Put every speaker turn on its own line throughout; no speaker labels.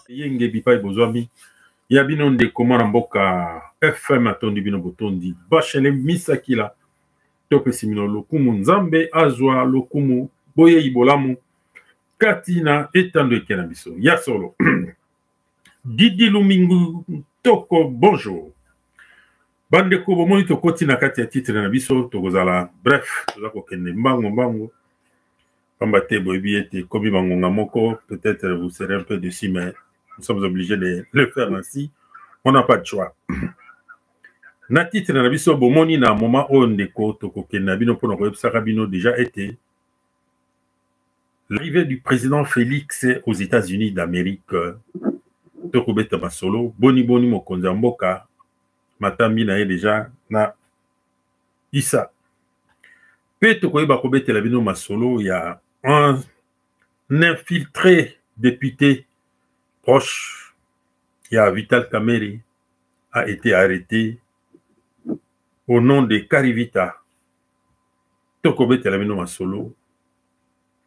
Yenge bipai bozwami ya bino ndeko mwana mboka FM atondi bino botondi bachele misakila topesi bino lokumu nzambe azwa lokumu boye ibolamu katina etando ekena biso ya solo Didi Lumingu toko bonjour bandeko bomoni tokoti na kati ya titre na biso tokozala bref toza kokende mbango pamba te boyebi ete komi bangonga moko peut-être vous serez un peu dessus mais nous sommes obligés de le faire ainsi. On n'a pas de choix. Na titre na biso bomoni na moment oyo ndeko tokokenda bino mpona koyebisaka bino déjà été l'arrivée du président Félix aux États-Unis d'Amérique. Tokobeta masolo boni mokonzi ya mboka matambi na ye déjà na isa. Pe tokoyeba kobetela bino masolo ya un infiltré député proche, il y a Vital Kamerhe, a été arrêté au nom de Karivita. Tokobe Telamino Masolo,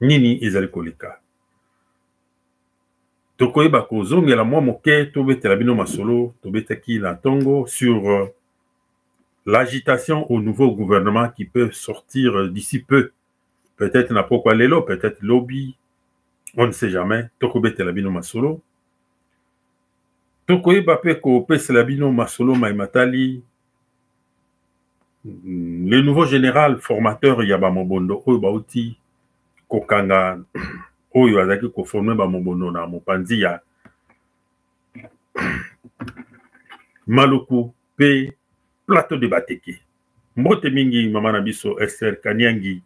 Nini ezali koleka. Tokobe Bako Zonge la moi moke, Tobe Telamino Masolo, Tobe Taki la Tongo sur l'agitation au nouveau gouvernement qui peut sortir d'ici peu. Peut-être n'a pas quoi l'élo, peut-être lobby, on ne sait jamais. Tokobe Telamino Masolo. Tokoyeba pe ko pesela bino masolo maimatali le nouveau général formateur ya ba mobondo oyo bauti kokanga oyo azaki ko former ba mobondo na mopanzi ya Maluku pe plateau de Bateke. Mbote mingi mama na biso Esther Kanyangi.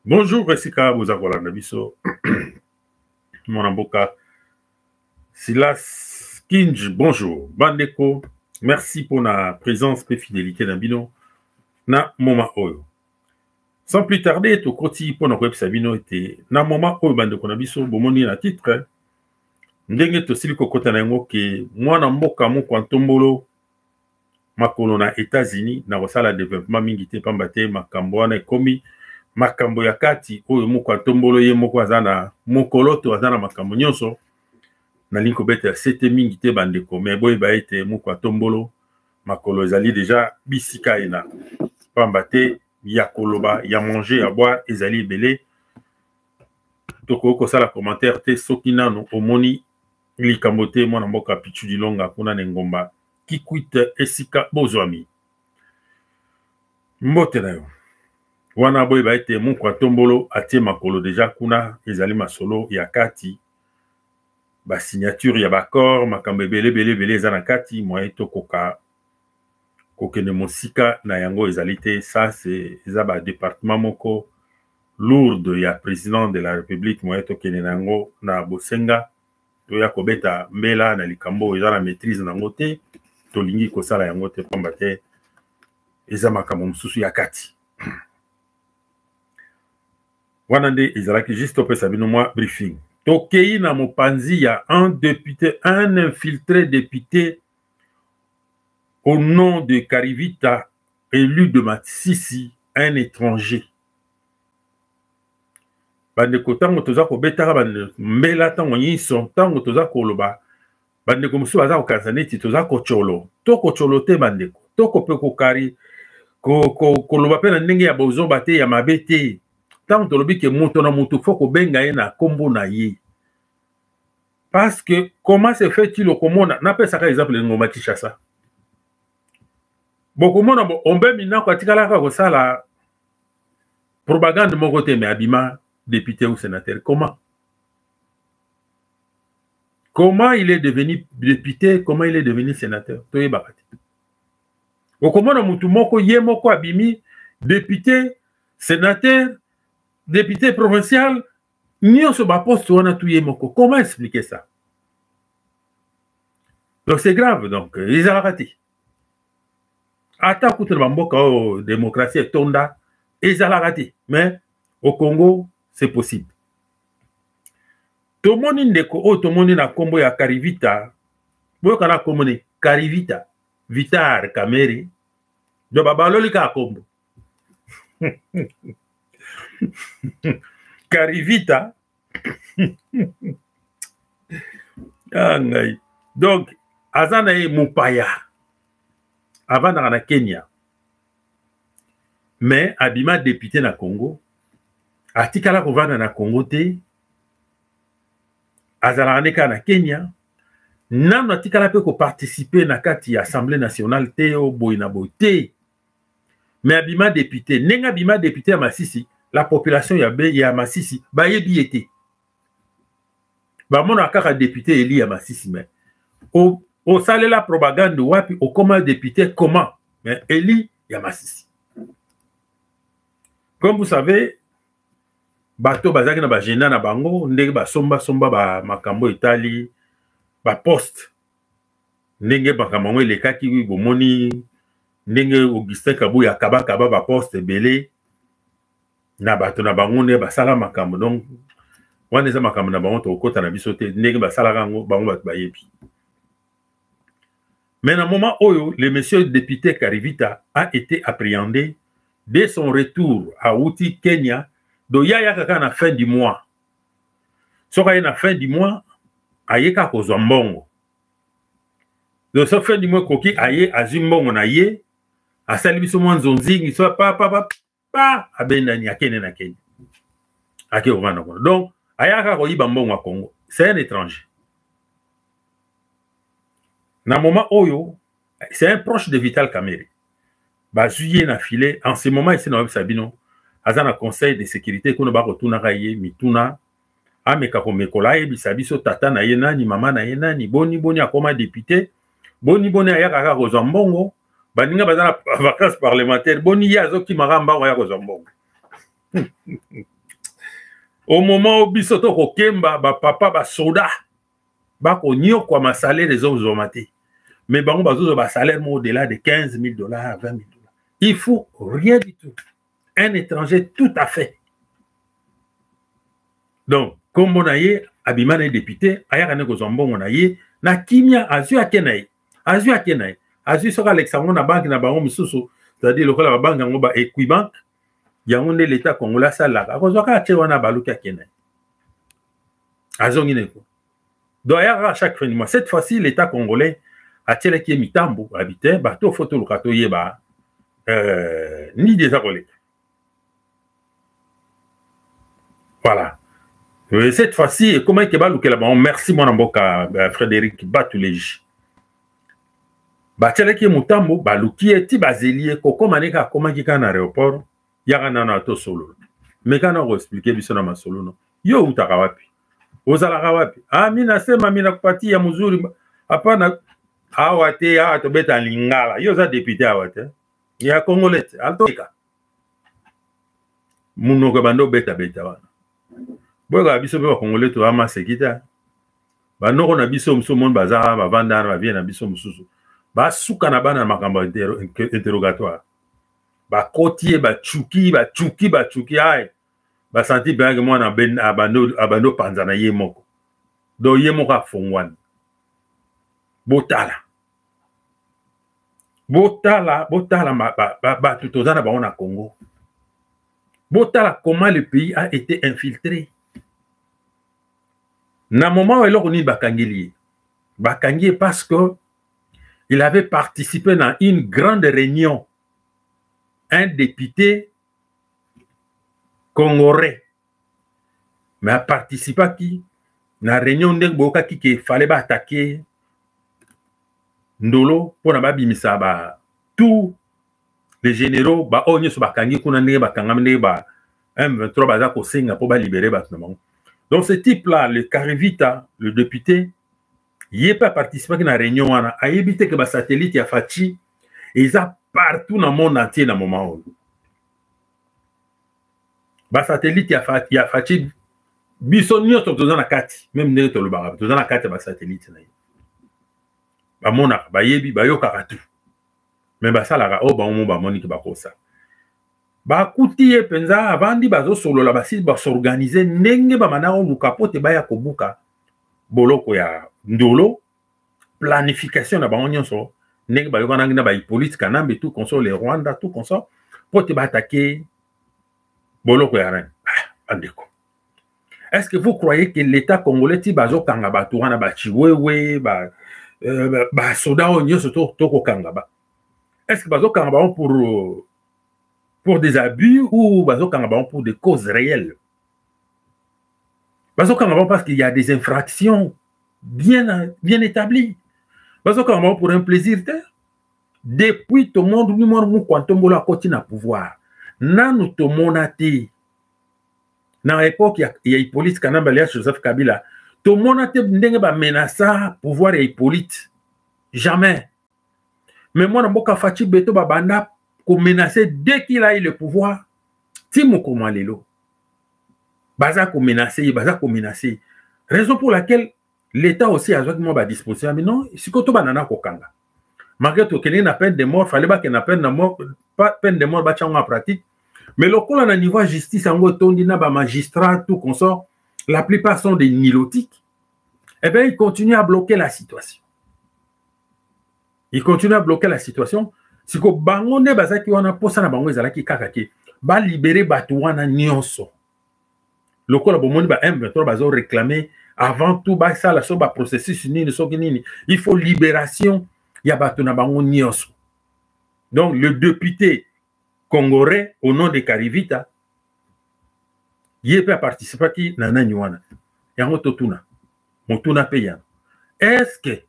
Bonjour esika bozakola na biso. Mon mboka Silas Kinj, bonjour. Bandeko, merci pour la présence et fidélité dans Bino. Na moment oyo. Sans plus tarder, to koti pour notre web Sabino était na moment oyo bandeko na biso bomoni na titre. Ndenge to siliko kota na yango ke mwana mboka moko ntombolo makolo na États-Unis na wasala développement mingi te pamba te makambo wana ekomi makambo ya kati oyo moko ntombolo ye moko azana mokolo to azana makambo nyonso. Nalinko bete sete mingi te bandeko mais boy ba ete moko tombolo makolo ezali déjà bisika ena pamba te ya koloba ya manger ya boire ezali belé toko ko sala commentaire te soki nano omoni likambo te mwana mboka pichu dilonga kuna ngomba kikwite esika bozwami mbote na yo wana boy ba ete moko tombolo atie makolo déjà kuna ezali masolo ya kati ba signature ya bakor makambe belé za na kati moye to koka kokene mosika na yango ezalité ça c'est za ba département moko lourde ya président de la république moye to kene nango na bosenga to ya kobeta mbela na likambo eza la maîtrise nango te to lingi ko sala yango te pamba te eza makambo mususu ya kati wana nde ezalaki juste opesa bino mwa briefing. Tokei na mopanzi ya un député, un infiltré député au nom de Karivita, élu de Matsisi, un étranger. Bandeko tango toza ko betaka bandeko mbela tango nyiso tango toza ko loba bandeko musu baza ko kanzaneti toza ko cholo toko cholo te bandeko toko pe ko kari ko loba pe na ndenge ya bozo bate ya mabete. Tant que l'objet que monte na monte faut que benga na combo na ye. Parce que comment se fait-il au commande n'a pas ça exemple le ngoma Kinshasa. Beaucoup mona on be mina ko tikala ka ko sala propagande mon côté mais abima député ou sénateur comment il est devenu député, comment il est devenu sénateur to yebakati. Au commande mutu moko ye moko abimi député, sénateur député provincial, nyonso ba poste wana tuye moko. Comment expliquer ça? Donc c'est grave, donc ils ont raté. Ata kutu bamboka o démocratie tonda, ils ont raté. Mais au Congo, c'est possible. Tout le monde ndeko, tout le monde na kombo ya Karivita, boyo kana kombo ne Karivita, Vital Kamerhe, do babaloli ka kombo. Karivita. Donc, azana e mupaya. Avant na Kenya. Mais abima député na Congo. Atikala kovana na Congo te. Azala aneka na Kenya. Nano atikala pe ko participer na kati ya Assemblée nationale te o boina bote. Mais abima député, nenga abima député à Masisi, la population ya Masisi ba yebi été. Ba mona kaka député eli ya Masisi mais au salé la propagande wapi au comment député comment mais eli ya Masisi. Comme vous savez, bato bazaki na ba gena na bango ndenge ba somba ba makambo Italie ba poste ndenge makambo elekaki bomoni ndenge Augustin Kabuya kaba ba poste belé na bato na bango ne basala makambo donc wana eza makambo na bango to kota na biso te ndenge basala kango bango bato bayebi. Mais à un moment où le monsieur député Karivita a été appréhendé dès son retour à Outi, Kenya, do yaya kaka na fin du mois. Soka na fin du mois, ayeka kozwa mbongo. Donc so fin du mois koki aye azimbongo na ye, asali biso mwanzo nzingi so pa abenda ni akene na Kenya. Ake ovana kono. Donc ayaka ko yiba mbongo à Congo. C'est un étranger. Na moment oyo, c'est un proche de Vital Kamerhe. Ba juillet na filé en ce moment ici na Sabino, azana conseil de sécurité kono ba rotuna kaye mituna ameka ko mekola e bisabiso tata na ye nani mama na ye nani boni akoma député boni ayaka ka kozwa mbongo baninga bazana vacances parlementaires boni ya zoki maramba ya kozwa mbongo. Au moment où biso to ko kemba ba papa ba soda ba ko nyoko ma salaire des autres maté. Mais bango bazo ba salaire au-delà de $15,000, $20,000. Il faut rien du tout. Un étranger tout à fait. Donc, comme on a eu, abimane député, ayakane kozombo on a eu, na kimia azu akenaï, azu soka Alexandre na banque na bango misusu, c'est-à-dire le la banque ngo ba Equibank, yango ne l'état congolais salaka, akozoka ache wana baluka akenaï. Azongi neko. Donc à chaque fin du mois, cette fois-ci l'état congolais a tiré qui mitambo habité, bato photo le kato yeba. Ni des collègues. Voilà. Cette fois-ci, comment est-ce que là-bas? Merci mon amboka Frédéric Batuleji. Batele ki mutambo baluki eti bazelier koko maneka comment qui kan aéroport yaka nana to solo. Mais quand on expliquer biso na masolo no. Yo utaka wapi? Ozala wapi? Ah mina sema mina kupatia mzuri hapana awate to beta lingala. Yo za député awate. Ya Congolais, altoka. Muno ka bando beta wana. Boga biso be Congolais to ama sekita. Bano ko na biso msomon bazara ba vanda na vie na biso mususu. Ba suka na bana makambo interrogatoire. Ba kotie ba chuki ai. Ba santi bange mwana ben abando panza na ye moko. Do ye moko afongwana. Botala tutozana ba on a Congo. Botala comment le pays a été infiltré. Na moment où on est bakangeli. Bakangi parce que il avait participé dans une grande réunion. Un député congolais. Mais a participé qui na réunion de boka qui qu'il fallait ba attaquer Ndolo pour na bimisa ba tous les généraux ba onye so bakangi kuna ndenge bakanga ndenge ba M23 baza ko senga pour ba libérer ba tnamango. Donc ce type là le Karivita le député il n'est pas participé à la réunion wana a évité que ba satellite ya Fachi ils a partout dans le monde entier dans moment où ba satellite ya Fachi biso nyoto tozana kati même ndenge to le ba tozana kati ba satellite na ba mona ba yebi ba yoka tout mais ba sala o ba mo ba moni ki ba kosa ba kuti e penza avandi bazo solo la basi ba s'organiser ndenge ba manao lukapote ba ya kobuka boloko ya ndolo planification na ba nyonso ndenge ba yokana ngina ba politique kanambe tout console le Rwanda tout console pote ba attaquer boloko ya ren andeko Est-ce que vous croyez que l'État congolais ti bazo kanga batu wana ba chiwewe ba soda onyo surtout toko kanga ba? Est-ce que bazo kanga ba pour des abus ou bazo kanga ba pour des causes réelles? Bazo kanga ba parce qu'il y a des infractions bien établies. Bazo kanga ba pour un plaisir de. Depuis tout le monde nous mou kwantombola koti na pouvoir. Nanu to monate. Dans l'époque, il y a Hippolyte Kanamba, Joseph Kabila. Tout le monde a menacé le pouvoir de Hippolyte. Jamais. Mais moi, je suis beto babanda pour menacer dès qu'il a eu le pouvoir. Si je suis malelo. Baza ko menacer, baza ko menacer. Raison pour laquelle l'État aussi a joué à disposition. Mais non, c'est que tout banana kokanga. Malgré tout, qu'il y ait une peine de mort, il fallait pas qu'il y ait une peine de mort, pas peine de mort, en pratique. Mais le coup, à niveau de justice, magistrat, tout consort, la plupart sont des nilotiques. Eh bien, ils continuent à bloquer la situation. Ils continuent à bloquer la situation. Si vous avez bazaki wana posa na bango ezalaki kakaki, ba libérer batouana nyonso. Le coup, la bomoni ba M23 bazo réclamer avant tout ba ça la so ba processus nini so nini. Il faut libération ya batuna bango nyonso. Donc le député congolais au nom de Karivita, il peut participer qui nana nywana. Yango totuna. Motuna payant. Est-ce que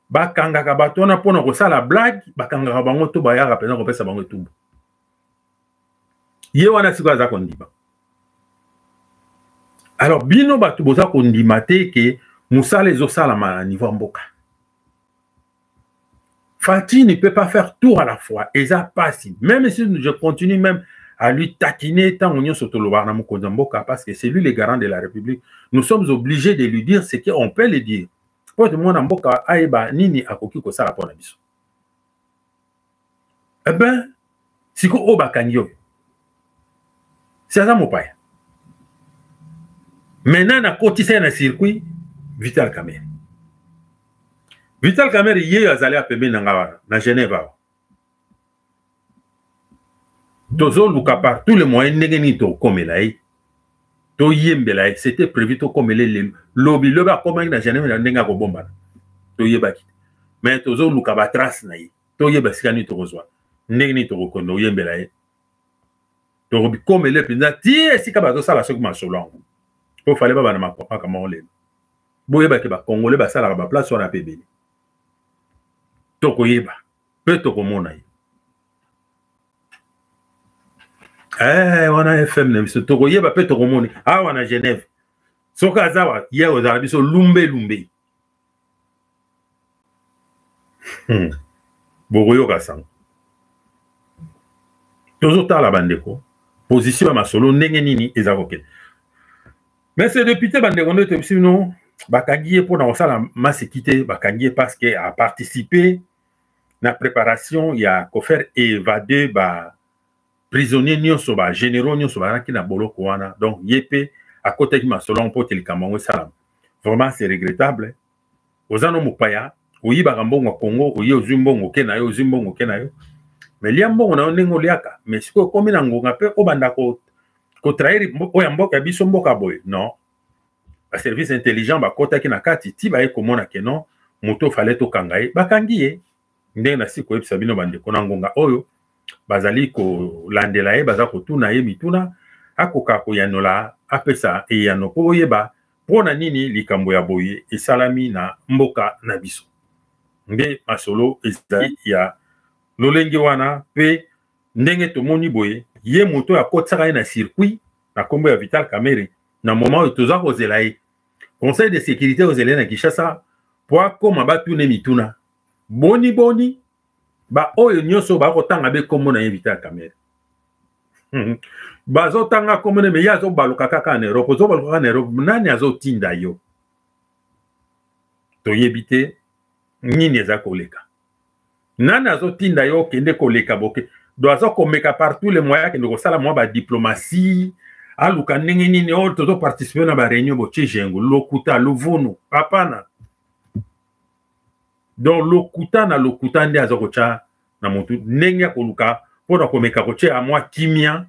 bakanga kabatona pona ko sala blague, bakanga bango to bayaka pena ko pesa bango tumbu. Ye wana siko za kondiba. Alors bino batu boza kondimate ke musala ezosala ma niveau mboka. Fatih ne peut pas faire tout à la fois. Et ça passe. Même si je continue même à lui taquiner tant on y a parce que c'est lui le garant de la République, nous sommes obligés de lui dire ce qu'on peut le dire. Pour tout le monde, Mboka aeba nini akoki ko sala pona biso. Eh ben, si ko oba kanyo. C'est ça mon père. Maintenant, na kotisa na circuit Vital Kamerhe. Vital Kamerhe yé azali a pembe na Genève. Tozo luka par tous les moyens negeni to komelaï. To yembelaï, c'était prévu to komele le lobby loba komang na Genève na nenga ko bomba. To yebaki. Mais tozo luka ba trace na yi. To yebasikani to kozwa. Negeni to kondo yembelaï. To bi komele pinza ti esika ba to sala sokuma solongo. Po fallait ba na mapapa kama ole. Bo yebaki ba Congolais ba sala ba place sur la PB. Toko yeba, pe toko mona yi. Wana FM ne biso toko yeba pe toko mona. Ah wana Genève. Soka azawa ye ozala biso lumbe. Bogoyo kasang. Tozo tala bandeko. Position ya masolo ndenge nini ezakoke. Mais ce député bandeko nde te non bakangiye pour na sala masekite bakangiye parce que a participé na préparation, il y a qu'à faire évader ba prisonniers nyonso ba généraux nyonso ba ki na boloko wana. Donc yepé à côté qui m'a selon pote le Cameroun salam. Vraiment c'est regrettable. Ozano mupaya, oyi ba mbongo Congo, oyi ozumbongo kenayo, ozumbongo kenayo. Mais liambongo na ndingo liaka, mais siko komi na ngonga pe obanda ko trahir o yamboka biso mboka boy. Non. Le service intelligent ba kota ki na kati ti ba e komona ke non, moto fallait to kangaye, ba kangiye. Ndenge na siko yebisa bino bandeko na ngonga oyo bazali ko landela ye baza ko tuna ye mituna akoka ko yanola apesa e yano ko yeba pona nini likambo ya boye esalami na mboka na biso nde masolo ezali ya lolenge wana pe ndenge tomoni boye ye moto ya kotsaka ye na circuit na kombo ya Vital Kamerhe na moment oyo toza kozela ye conseil de sécurité ozela na Kinshasa po akoma batune mituna boni ba oyo nyonso ba kotanga be kombo na Vital Kamerhe bazo tanga kombo me yazo baluka kaka na Europe zo baluka na Europe nani azo tinda yo to yebite nini eza koleka nani azo tinda yo kende koleka boke do azo komeka partout les moyens que nous sala moi ba diplomatie aluka ndenge nini o to participer na ba réunion bo tchengo lokuta luvunu papana. Donc lokuta nde azokocha na mutu ndenge koluka pona komeka koche a moi kimia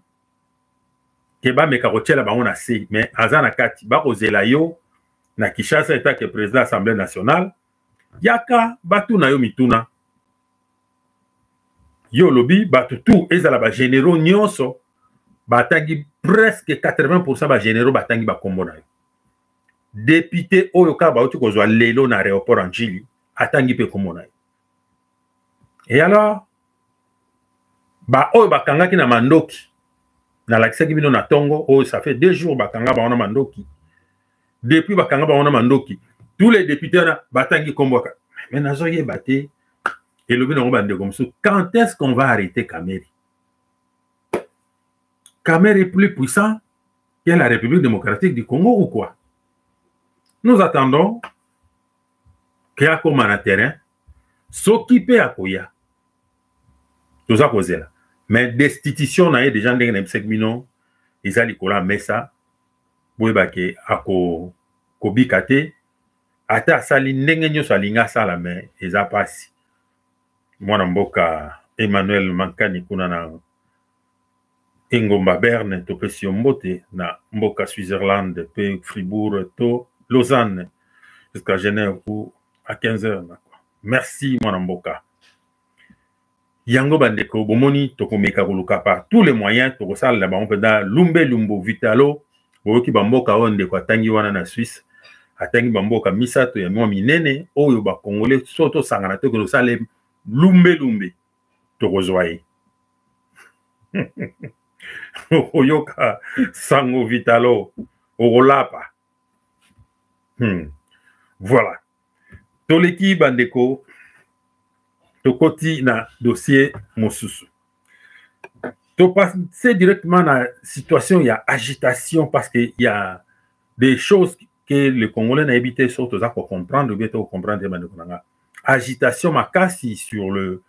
ke bameka kotiela bango na se mais aza na kati bakozela yo na Kinshasa eta ke président assemblée nationale yaka batuna yo mituna yo lobi batu tu ezala ba généraux nyonso batangi presque 80% ba généraux batangi bakombo na yo député oyo ka bauti kozwa lelo na aéroport en Njili atangi pe kombo na yo et alors ba oyo bakangaki na mandoki na lakisaki bino na tongo oyo ça fait 2 jours bakanga ba ona mandoki depuis bakanga ba ona mandoki tous les députés na batangi kombo mais nazo yeba te elobi na ngomba ndeko musu quand est-ce qu'on va arrêter Kameri? Kameri est plus puissant que la République démocratique du Congo ou quoi? Nous attendons qu'il y a comme un terrain s'occuper à Koya. Tout ça causé là. Mais destitution na déjà ndenge na 5 millions ils allaient coller mais ça boyeba ke ako kobikate ata sali ndenge nyoso alinga sala mais eza pasi. Mwana mboka Emmanuel Mankani kuna na Engomba Berne to pesi mbote na mboka Switzerland pe Fribourg to Lausanne jusqu'à Genève ou à 15h. Merci mwana mboka. Yango bandeko bomoni tokomeka koluka par tous les moyens tokosala la bango peda Lumbe Lumbo Vitalo boyoki bamboka onde kwa tangi wana na Suisse atangi bamboka misato ya mwa minene oyo ba Congolais soto sangana to ko sale Lumbe Lumbe tokozwaye oyoka sango Vitalo okolapa voilà toleki bandeko tokoti na dossier mosusu to passer directement na situation il y a agitation parce que il y a des choses que les Congolais n'a évité surtout ça pour comprendre ou bien pour comprendre bandeko nanga agitation makasi sur le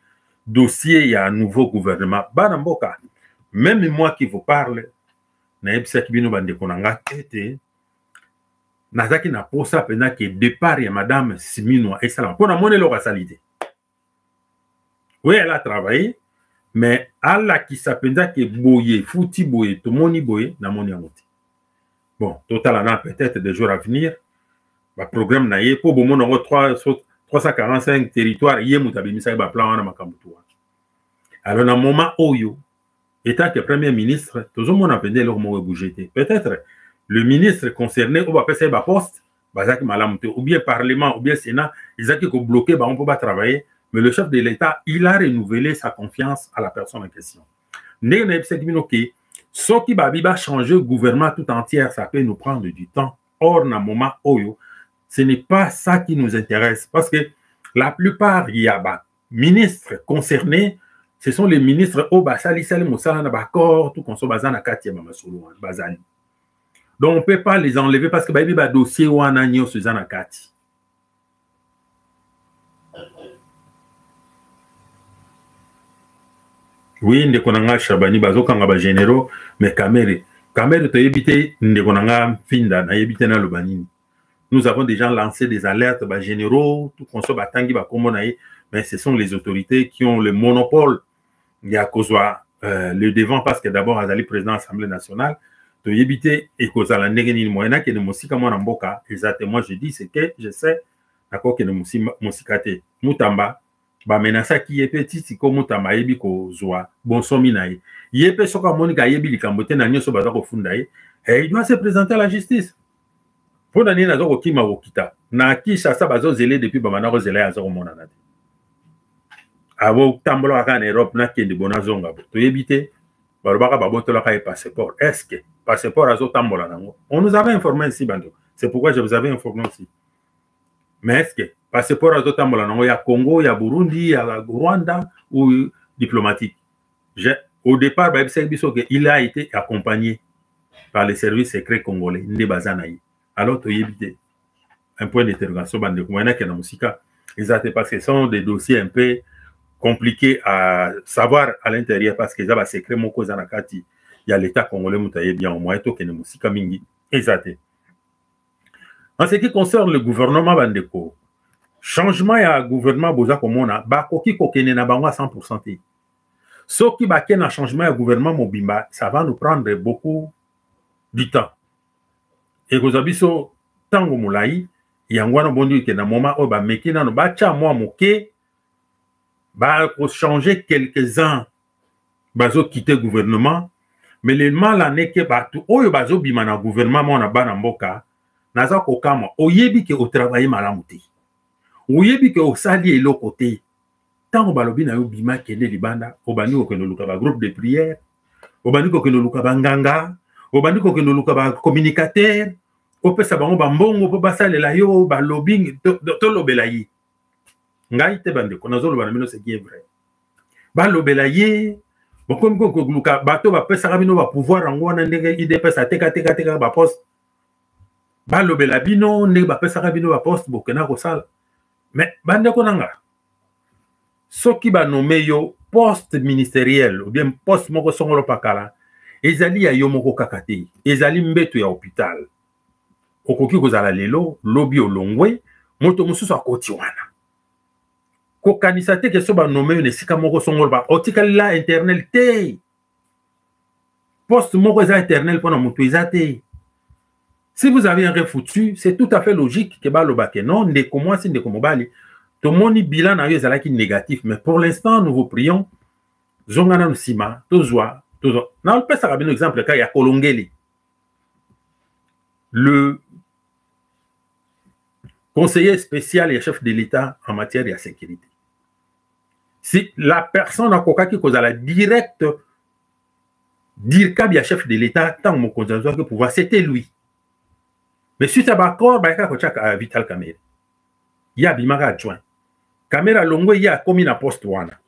dossier il y a un nouveau gouvernement bana mboka même moi qui vous parle na ebisa kibino bandeko nanga tete nazaki na posa pena que départ ya madame Siminwa excellent pour na monelo rasalite. Oui, elle a travaillé, mais elle qui s'appelle que boye, fouti boye, tout moni boye, na moni amoti. Bon, total, on a peut-être des jours à venir. Le programme n'a pas pour bon, on a 345 territoires, il y a un plan en Makamutua. Alors, dans le moment où, étant que Premier ministre, tout le monde a appelé leur mot bouger. Peut-être le ministre concerné, on va passer par poste, ou bien Parlement, ou bien Sénat, ils ont bloqué, on ne peut pas travailler. Mais le chef de l'État, il a renouvelé sa confiance à la personne en question. Ce qui va changer le gouvernement tout entier, ça peut nous prendre du temps. Or, dans le moment où, ce n'est pas ça qui nous intéresse. Parce que la plupart, il y a des ministres concernés, ce sont les ministres au Basali, Salim Moussala, Bakor, tout qu'on soit bazan à Katia Mamasolo, Bazali. Donc, on ne peut pas les enlever parce que il y a des dossiers où on a mis Suzanne à Kati. Oui, ndekonanga Chabani bazokanga ba généraux mais Kamere to yebite ndekonanga finda na yebite na lobanini. Nous avons déjà lancé des alertes ba généraux tout konso batangi ba komonaye mais ce sont les autorités qui ont le monopole il y a kozwa le devant parce que d'abord azali président de l'Assemblée nationale to yebite et kozala ndenge ni moyena ke ne mosika mwana mboka exactement je dis c'est que je sais d'accord que ne mosikate mutamba ba menasa ki yepe titi ko mutamba yebi ko zwa bonsomi na ye yepe soka monika yebi likambote na nyoso baza ko funda ye et il doit se présenter à la justice pour dani na zoko kima wokita na Kinshasa bazo zele depuis ba manako zele ya zoko mona na abo tambolo aka na Europe na kende bona zonga to yebite balobaka babotola ka passeport est-ce que passeport azo tambola nango on nous avait informé ici bando c'est pourquoi je vous avais informé aussi mais est-ce que passeport à Zotambola, il y a Congo, il y a Burundi, il y a Rwanda ou diplomatique. Au départ, il a été accompagné par les services secrets congolais. Alors, tu éviter un point d'interrogation. Parce que ce sont des dossiers un peu compliqués à savoir à l'intérieur parce que les secrets, il y a l'État congolais, bien au moins, en ce qui concerne le gouvernement Bandeko, changement ya gouvernement boza komona bakoki kokene na bango à 100%. Ce qui va ken changement ya gouvernement mobimba, ça va nous prendre beaucoup du temps. Et que biso tango mulai yangwana bondi ke na moment o ba mekina no ba cha moi moké ba ko changer quelques-uns bazo quitter gouvernement mais le mal n'est que bato oyo bazo bima na gouvernement mo na bana mboka naza ko kama oyebi ke o travailler malamu te oyebi ke o sali eloko te tango balobi na yo bima kende libanda obani ko kendo luka ba groupe de prière obani ko kendo luka ba nganga obani ko kendo luka ba communicateur opesa bango bambongo po basalela yo ba lobbying to lobela yi ngai te bande ko nazo loba na mino c'est vrai ba lobela yi bokom ko luka bato ba pesa bino ba pouvoir ngo na ndenge IDPS teka ba poste ba lobela bino ndenge ba pesa bino ba poste bokena ko sala mais bande ko nanga soki ba nommé yo poste ministériel ou bien poste moko songolo pakala ezali ya yo moko kakate ezali mbeto ya hôpital okoki kozala lelo lobi olongwe moto mususu akoti wana kokanisa te ke so ba nommé ne sika moko songolo ba otikali la internel te poste moko eza éternel pona moto eza te. Si vous avez un rêve foutu, c'est tout à fait logique que baloba ke non ndeko mwasi ndeko mobali to moni bilan na yo ezalaki négatif mais pour l'instant nous vous prions zongana nsima tozwa na pesa ka bino exemple ka ya Kolongeli le conseiller spécial et chef de l'État en matière de sécurité. Si la personne a kokaki kozala direct dire kabia chef de l'État tant mon konzazo que pouvoir c'était lui. Mais suite à l'accord ba ka kochaka Vital Kamerhe. Ya bimaka adjoint. Kamerhe longo ya komi na poste wana.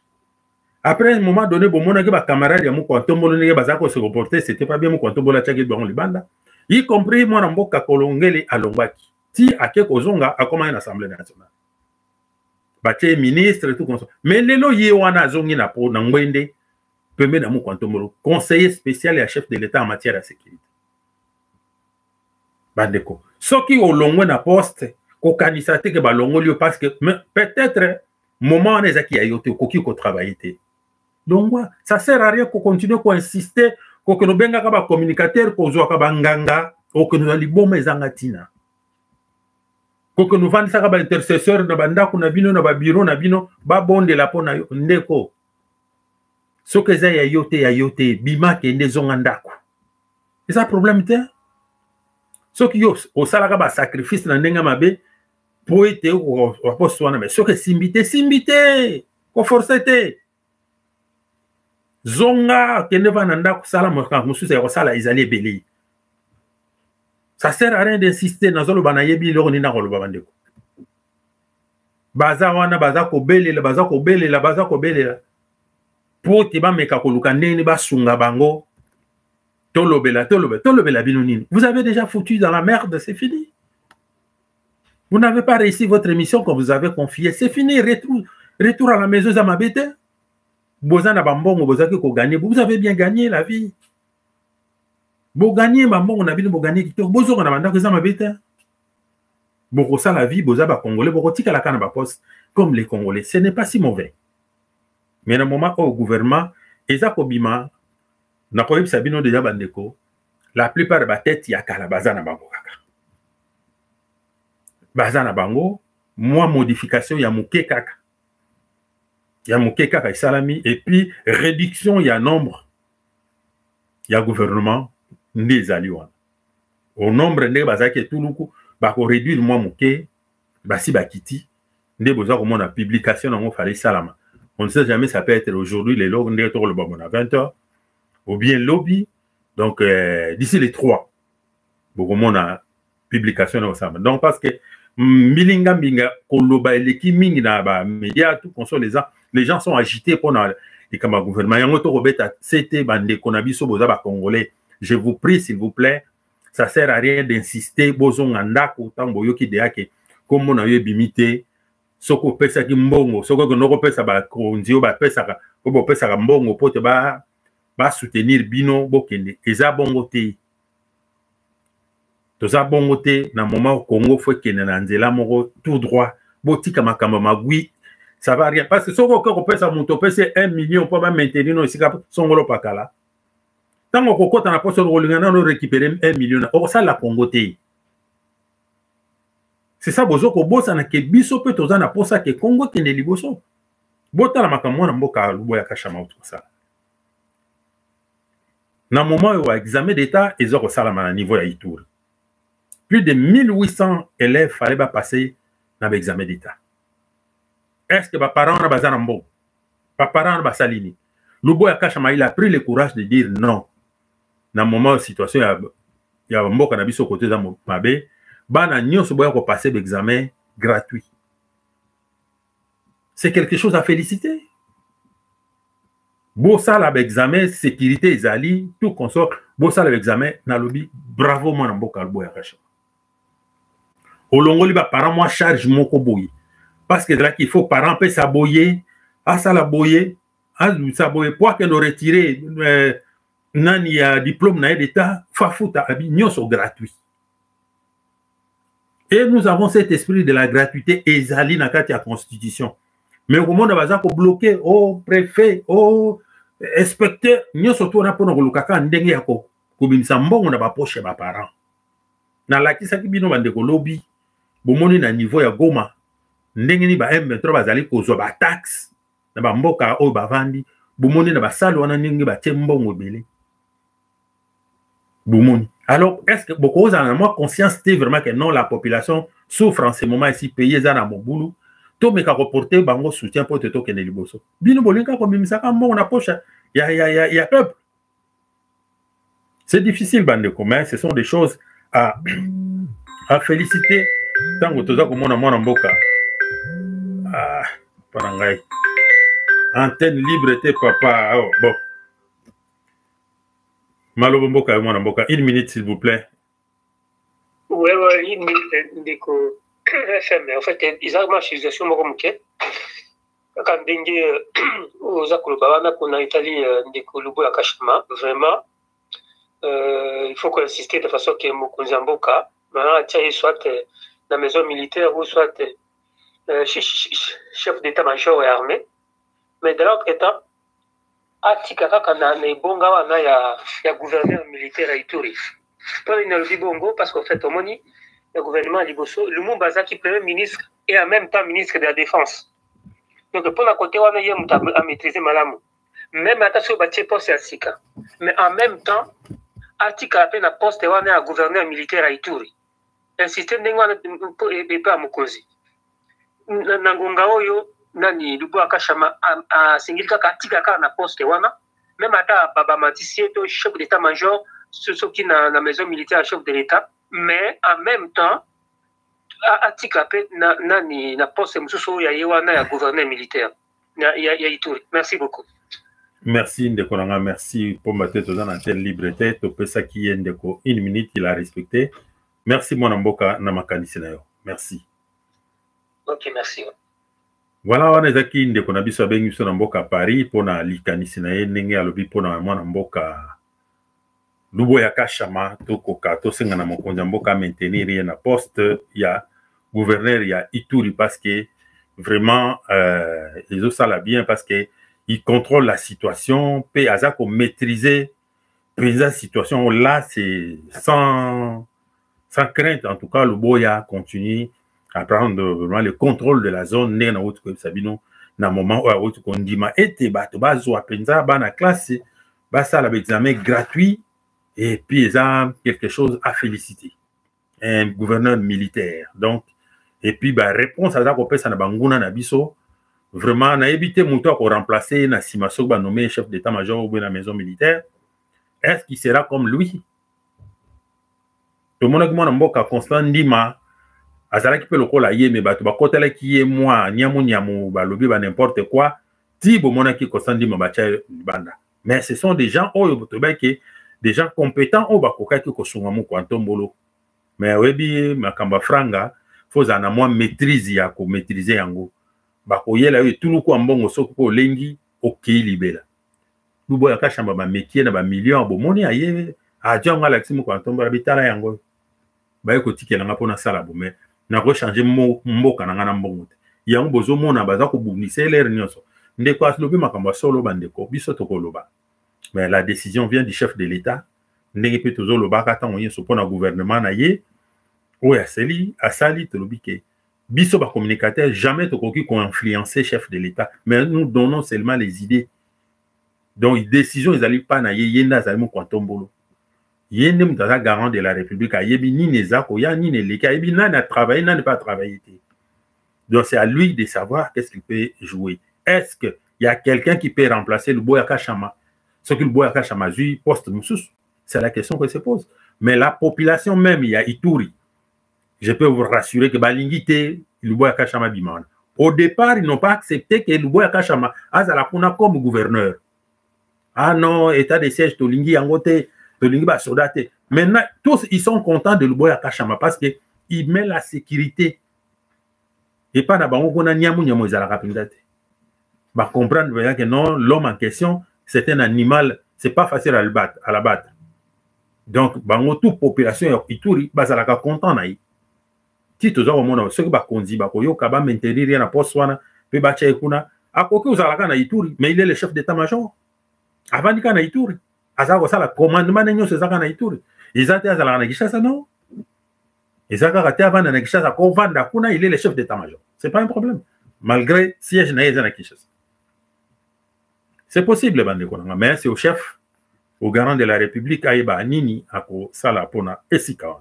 Après un moment donné bon mona ke ba camarade ya moko ntombolo ne bazako se reporter c'était pas bien moko ntombola tchaki bango libanda. Y compris moi na mboka Kolongeli alongwaki. Si ake kozonga akoma na assemblée nationale batie ministre tout comme ça mais lelo ye wana zongi na po na ngwende pembe na moko ntombolo conseiller spécial et chef de l'État en matière de sécurité bandeko soki olongwe na poste ko kanisa te ke balongo lio parce que peut-être moment on ezaki ayote koki ko travailler te donc ça sert à rien ko continuer ko insister ko que no benga ka ba communicateur ko zo ka banganga o que no liboma ezanga tina que nous vendons ça comme intercesseur na bandako na bino na ba bureau na bino ba bonde la pona ndeko so que za ya yote bima ke ndezonga ndako c'est un problème te so que yo au salaka ba sacrifice na ndenga mabe po ete o poste wana mais so que simbite ko forcete zonga ke ndeva na ndako sala mo ka mususa ya sala izali belé. Ça sert à rien d'insister dans le banayebi le ni na ko loba bandeko. Baza wana baza ko belela pour te ba meka ko luka ndeni ba sunga bango tolobela bino nini. Vous avez déjà foutu dans la merde, c'est fini. Vous n'avez pas réussi votre émission qu'on vous avait confiée, c'est fini, retour à la maison za mabete. Bozana bambongo bozaki ko gagner, vous avez bien gagné la vie. Bo gagner maman on a bien bo gagner kito bozo na banda ko za mabeta boko ça la vie boza ba congolais boko tika la kana ba poste comme les congolais ce n'est pas si mauvais mais au moment au gouvernement eza ko bima na ko yebisa bino déjà bandeko la plupart ba tête ya kala bazana bango kaka bazana bango moi modification ya muke kaka salami et puis réduction ya nombre ya gouvernement des alliés. Au nombre de bazaki tuluku ba ko réduire moi moké basi bakiti ndé boza ko mona publication na mo fallait salama. On ne sait jamais ça peut être aujourd'hui les logs ndé to le bon à 20h ou bien lobby donc d'ici les 3 beaucoup mona publication na ensemble. Donc parce que milinga minga ko loba eleki mingi na ba média tout console les gens sont agités pour na et comme gouvernement yango to robeta c'était bande konabiso boza ba congolais. Je vous prie, s'il vous plaît, ça sert à rien d'insister. Bozon andako tambo yoki deake comme on a eu bimité. Soko pesa ki mbongo, soko que noko pesa ba konzio ba pesa ka, bo pesa ka mbongo pote ba soutenir bino bokende. Eza bongo te. Toza bongo te na moment Congo faut kende na nzela moko tout droit. Botika makamba magui, ça va rien parce que soko ko pesa monto pesa 1 million pour maintenir no sika songolo pakala. Tant qu'on côté na poste on récupérer 1 million or ça la Congoté. C'est ça bozo ko bossa na ke biso pe toza na posa ke Congo ke ne liboso. Bota la makamwa na mboka Luboya Kashama tout ça. Na moment où examen d'état ils ont salama na niveau ya Ituri. Plus de 1800 élèves fallait passer dans l'examen d'état. Est-ce que les parents na bazana mbo? Les parents na salini. Luboya Kashama il a pris le courage de dire non. Dans moment où situation ya mboka na biso côté za mabe, bana nyonso boya ko passer l'examen gratuit. C'est quelque chose à féliciter. Bossa la examen sécurité ezali tout consort bossa la examen na lobby bravo mon mboka Luboya Kashama. Olongoli ba parents moi charge moko boye parce que là qu'il faut parents peut s'aboyer à ça la boyer à s'aboyer pour que nous retirer nani a diplôme na d'état fa futa abi nyonso gratuit. Et nous avons cet esprit de la gratuité ezali na kati ya constitution. Mais au monde baza ko bloquer au préfet au inspecteur nyonso to na pona ko lukaka ndenge ya ko kubinisa mbongo na ba poche ba parents. Na lakisa ki bino bande ko lobby bomoni na niveau ya Goma ndenge ni ba M23 bazali ko zo ba taxe na ba mboka o ba vandi bomoni na ba salo wana ndenge ba tembongo belé. Bomoni. Alors, est-ce que beaucoup en ont conscience vraiment que non, la population souffre en ce moment ici, pays à mon boulot, tout me reporter bango soutien pour te toquer les liboso. Bino bolinka comme ça comme on approche, il y a peuple. C'est difficile bande commun, ce sont des choses à féliciter tant que tout ça comme on a mon mboka. Ah, parangai. Antenne liberté papa. Oh, bon. Malo Mboka, une minute s'il vous plaît.
Oui, une minute. En fait, ils ont marché sur mon communiqué. Quand dengue aux Akulubana, qu'on a Italie, Luboya Kashama, vraiment, il faut qu'on insiste de façon que Mokunzamboka, maintenant, soit dans la maison militaire ou soit chef d'état-major et armée. Mais de l'autre état, atika kaka na bonga wana ya gouverneur militaire à Ituri. Toi il ne le dit bongo parce qu'en fait au moni le gouvernement liboso Lumumba Zaki premier ministre et en même temps ministre de la défense. Donc pour la côté wana yem à maîtriser malamu. Même attention ba poste ya sika. Mais en même temps atika appelle na poste wana ya gouverneur militaire à Ituri. Un système ndengwa pour à Mukozi. Nangonga oyo nani Luboya Kashama a singilika katika ka na poste wana même ata baba Matisier to chef d'état-major ceux qui na la maison militaire chef de l'état mais en même temps atika pe nani na poste mususu ya yewana ya gouverneur militaire ya Ituri. Merci beaucoup.
Merci Ndekolanga, merci pour ma tête dans antenne liberté to pesa ki ndeko une minute il a respecté. Merci mon mboka na makanisi na yo. Merci.
OK, merci.
Voilà, on est aquí ndeko na biso abengi biso na mboka Paris pona likanisi na ye ndenge alobi pona mwana mboka Luboya Kashama tokoka tosenga na mokonzi mboka maintenir ye na poste ya gouverneur ya Ituri parce que vraiment ils ont ça là bien parce que il contrôle la situation pe azako maîtriser la situation là c'est sans crainte en tout cas Luboya continue à prendre vraiment le contrôle de la zone na autre que Sabino na moment où autre qu'on dit ma été bato bazo apenza bana classe ba ça l'examen gratuit et puis ils ont quelque chose à féliciter un gouverneur militaire donc et puis ba réponse à ça qu'on peut ça na banguna na biso vraiment na éviter muto ko remplacer na Simaso ba nommé chef d'état-major ou la maison militaire est-ce qu'il sera comme lui tout le monde qui m'a mboka Constant Ndima azalaki pe lokola ye me bato bakotela ki ye moi nyamu balobi ba n'importe quoi ti bomona ki Constant Ndima bacha banda mais ce sont des gens oyo to ba ke des gens compétents au bakoka ki ko sunga mu kwantombolo mais webi makamba franga faut na moi maîtrise ya ko maîtriser yango bakoyela yo tuluku ambongo soko ko lengi okei libela Luboya Kashama ba métier na ba millions bomoni aye a jonga la ksimu kwantombola bitala yango ba ko tikela nga pona sala bo mais na rechange mboka na ngana mbongo te yango bozomona baza ko bundisa l'air nyonso ndeko aslobi makambo solo bandeko biso tokoloba Mais la décision vient du chef de l'État. Ndenge pe tozo lo baka tango yeso pona gouvernement na ye. Oya asali te lobike. Biso ba communicateur jamais tokoki ko influencer chef de l'État, mais nous donnons seulement les idées. Donc décision ils allaient pas na ye yenda zali mo kwantombolo. Yende mutaza garant de la République ayebi ni nezako ya ni neleka ayebi nani a travaillé nani pas travaillé. Donc c'est à lui de savoir qu'est-ce qu'il peut jouer. Est-ce que il y a quelqu'un qui peut remplacer le Boyaka Chama? Ce que le Boyaka Chama lui poste Moussous, c'est la question que se pose. Mais la population même, il y a Ituri. Je peux vous rassurer que Balingité, le Boyaka Chama Biman. Au départ, ils n'ont pas accepté que le Boyaka Chama Azalapuna comme gouverneur. Ah non, état de siège, Tolingi Angote, Tolingi Basodate. Maintenant, tous, ils sont contents de le Boyaka Chama parce qu'il met la sécurité. Et pas d'abord, on a Niamou Niamou Izalakapindate. Bah, comprendre que non, l'homme en question, c'est un animal, c'est pas facile à la battre. Donc, bango toute population Ituri, bazalaka content naï. Si tu as au monde, ceux qui ba konzi ba koyo kaba maintenir rien à poswana, pe ba tchekuna, a koki uzalaka na Ituri, mais il est le chef d'état-major. Avant dika na Ituri, azako sala commandement n'enyo se zaka na Ituri. Izate azalaka na Kinshasa non. Izaka kate avant na Kinshasa ko vanda kuna, il est le chef d'état-major. C'est pas un problème. Malgré siège na yeza na Kinshasa. C'est possible, mais c'est au chef, au garant de la République, Aïba Nini, Ako Sala Pona, Esika.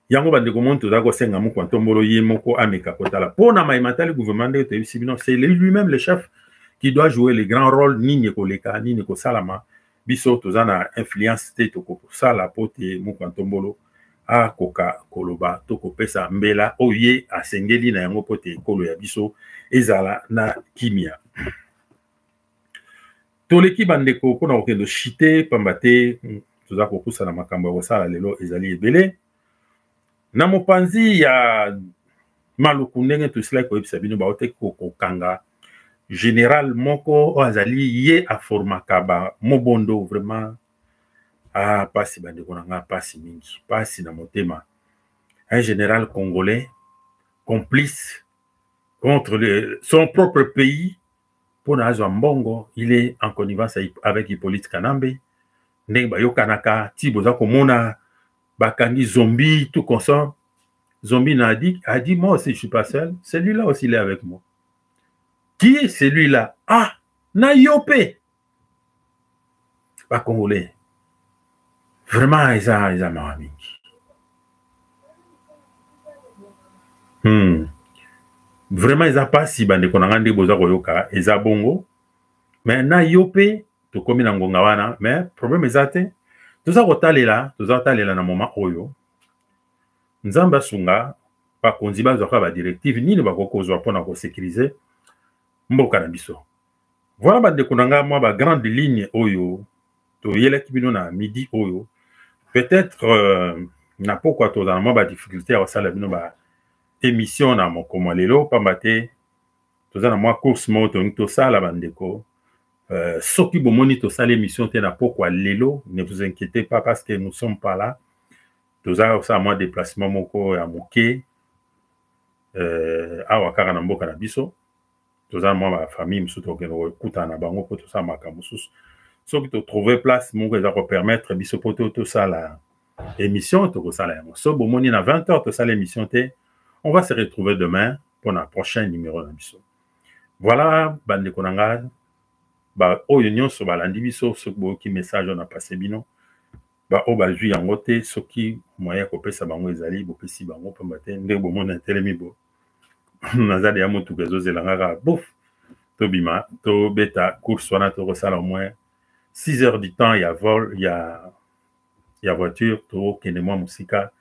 Yango bandeko monto dako senga mo kwantombolo yemoko ameka kotala. Pona maimatali gouvernement de Tebisibino, c'est lui-même le chef qui doit jouer le grand rôle Nini Koleka, Nini Ko Salama, biso tozana influence te toko sala pote mo kwantombolo a koka koloba toko pesa mbela oye asengeli na yango pote kolo ya biso ezala na kimia. Toleki bandeko pona okendo chité pambate toza kokusa na makambo ya sala lelo ezali ebele na mopanzi ya maluku ndenge tosila koyebisa bino baote kokanga général moko azali ye aformaka ba mobondo vraiment pasi bandeko na nga pasi mingi pasi na motema un général congolais complice contre son propre pays. Pour Nazwa Mbongo, il est en connivence avec Hippolyte Kanambe. Nengba Yokanaka, Tiboza Komona, Bakangi Zombie, tout comme ça. Zombie a dit, moi aussi je suis pas seul. Celui-là aussi il est avec moi. Qui est celui-là? Ah, Nayope. Pas congolais. Vraiment, ils ont marami. Vraiment, ils n'ont pas si bande qu'on a rendu boza koyoka, ils ont bongo. Mais na yope, to komi na ngonga wana, mais problème ezate. Tout ça kotalela na moment oyo. Nzamba sunga pa konziba zoka ba directive ni ba kokozwa pona ko sécuriser mboka na biso. Voilà bande konanga moi ba grande ligne oyo to yela kibino na midi oyo. Peut-être na pourquoi to dans moi ba difficulté à sala bino ba émission na mokoma lelo pambate tozana mwa course moto to sala bandeko soki bomoni to sala émission te na pourquoi lelo ne vous inquiétez pas parce que nous sommes pas là tozala ça moi déplacement moko ya moké awa kaka na mboka na biso tozala moi ba famille musuto keno kuta na bango po to sala makambo susu soki to trouver place moko eza ko permettre biso po to sala émission to ko sala yango so bomoni na 20h to sala émission te. On va se retrouver demain pour un prochain numéro d'émission. Voilà, bande konanga, ba o union so balandi biso so ki message on a passé bino. Ba o ba ju yangote soki moyen ko pesa bango ezali bo pesi bango pambate nde bo mona telemi bo. Nazade ya motu kezo zelanga bouf. To bima, to beta course wana to resala au moins 6 heures du temps, il y a vol, il y a voiture, to kenemo musika.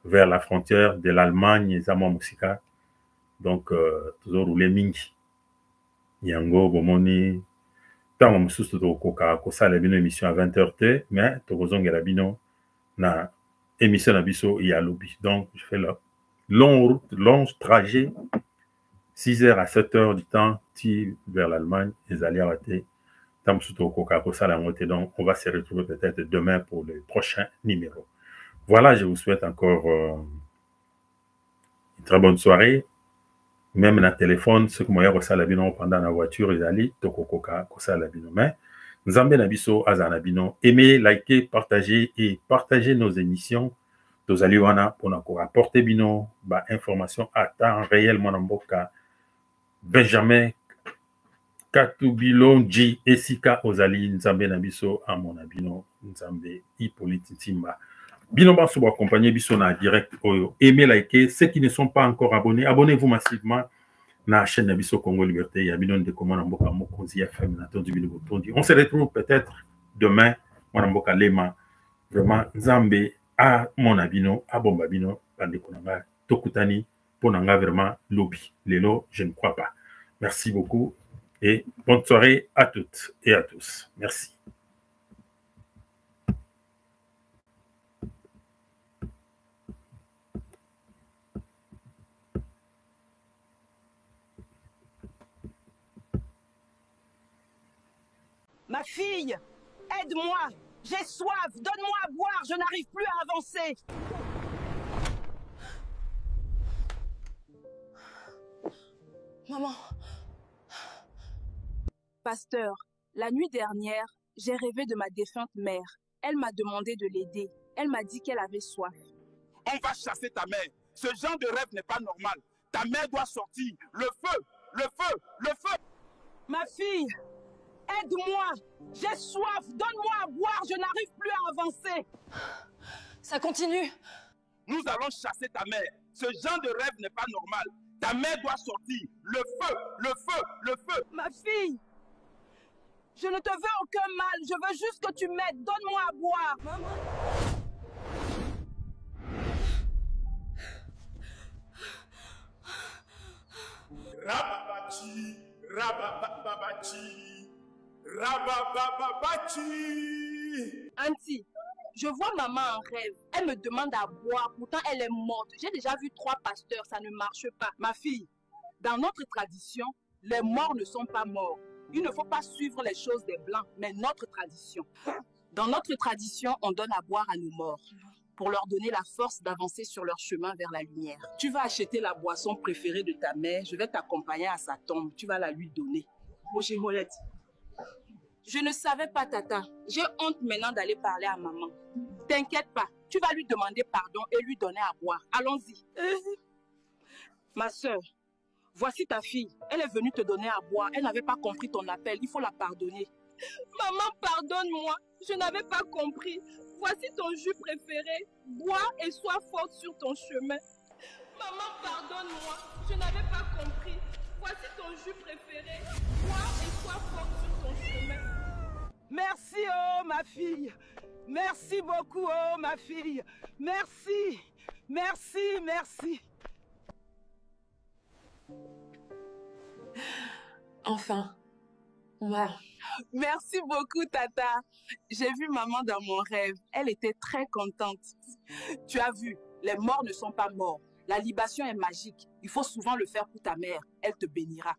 Vers la frontière de l'Allemagne et Zama Moussika. Donc, toujours roulé mingi. Yango, Bomoni, tant on moussous tout au coca, kosa la bino émission à 20h, mais Torozong et la bino, na émission à biso et à lobby. Donc, je fais le long trajet, 6h à 7h du temps, vers l'Allemagne, les alliés à rater, tant moussous tout au coca, kosa la montée. Donc, on va se retrouver peut-être demain pour le prochain numéro. Voilà, je vous souhaite encore une très bonne soirée. Même dans le téléphone, ceux qui m'ont reçu la bino pendant la voiture, ils allaient tokokoka, kosa la bino. Mais Nzambe Nabiso Azanabino. Aimez, likez, partagez et partagez nos émissions. Tozali wana pour nous apporter bino ba information à temps réel Monamboka. Benjamin Katubilonji Esika Ozali Nzambe Nabiso Amonabino Nzambe Hippolyte Timba. Bino Banso pour accompagner biso na direct oyo. Aimez, likez. Ceux qui ne sont pas encore abonnés, abonnez-vous massivement na chaîne Nabiso Congo Liberté. Il y a binon de comment Mboka Mokozi FM. On se retrouve peut-être demain. Mboka Lema. Vraiment, Nzambe à mon abino, à Bombabino, Pandekonanga, Tokutani, Ponanga vraiment lobby. Lelo, je ne crois pas. Merci beaucoup et bonne soirée à toutes et à tous. Merci.
Ma fille, aide-moi. J'ai soif. Donne-moi à boire. Je n'arrive plus à avancer. Maman.
Pasteur, la nuit dernière, j'ai rêvé de ma défunte mère. Elle m'a demandé de l'aider. Elle m'a dit qu'elle avait soif.
On va chasser ta mère. Ce genre de rêve n'est pas normal. Ta mère doit sortir. Le feu, le feu, le feu.
Ma fille, aide-moi. J'ai soif. Donne-moi à boire. Je n'arrive plus à avancer.
Ça continue.
Nous allons chasser ta mère. Ce genre de rêve n'est pas normal. Ta mère doit sortir. Le feu, le feu, le feu.
Ma fille, je ne te veux aucun mal. Je veux juste que tu m'aides. Donne-moi à boire. Maman.
Rababati, rabababati, rabababati.
Auntie, je vois maman en rêve. Elle me demande à boire. Pourtant, elle est morte. J'ai déjà vu 3 pasteurs. Ça ne marche pas.
Ma fille, dans notre tradition, les morts ne sont pas morts. Il ne faut pas suivre les choses des Blancs, mais notre tradition. Dans notre tradition, on donne à boire à nos morts pour leur donner la force d'avancer sur leur chemin vers la lumière. Tu vas acheter la boisson préférée de ta mère. Je vais t'accompagner à sa tombe. Tu vas la lui donner. Roger Molette.
Je ne savais pas, Tata. J'ai honte maintenant d'aller parler à maman.
T'inquiète pas. Tu vas lui demander pardon et lui donner à boire. Allons-y. Ma soeur, voici ta fille. Elle est venue te donner à boire. Elle n'avait pas compris ton appel. Il faut la pardonner.
Maman, pardonne-moi. Je n'avais pas compris. Voici ton jus préféré. Bois et sois forte sur ton chemin. Maman, pardonne-moi. Je n'avais pas compris. Voici ton jus préféré. Bois et sois forte sur ton chemin.
Merci, oh ma fille. Merci beaucoup, oh ma fille. Merci. Merci, merci.
Enfin, merci beaucoup, Tata. J'ai vu maman dans mon rêve. Elle était très contente.
Tu as vu, les morts ne sont pas morts. La libation est magique. Il faut souvent le faire pour ta mère. Elle te bénira.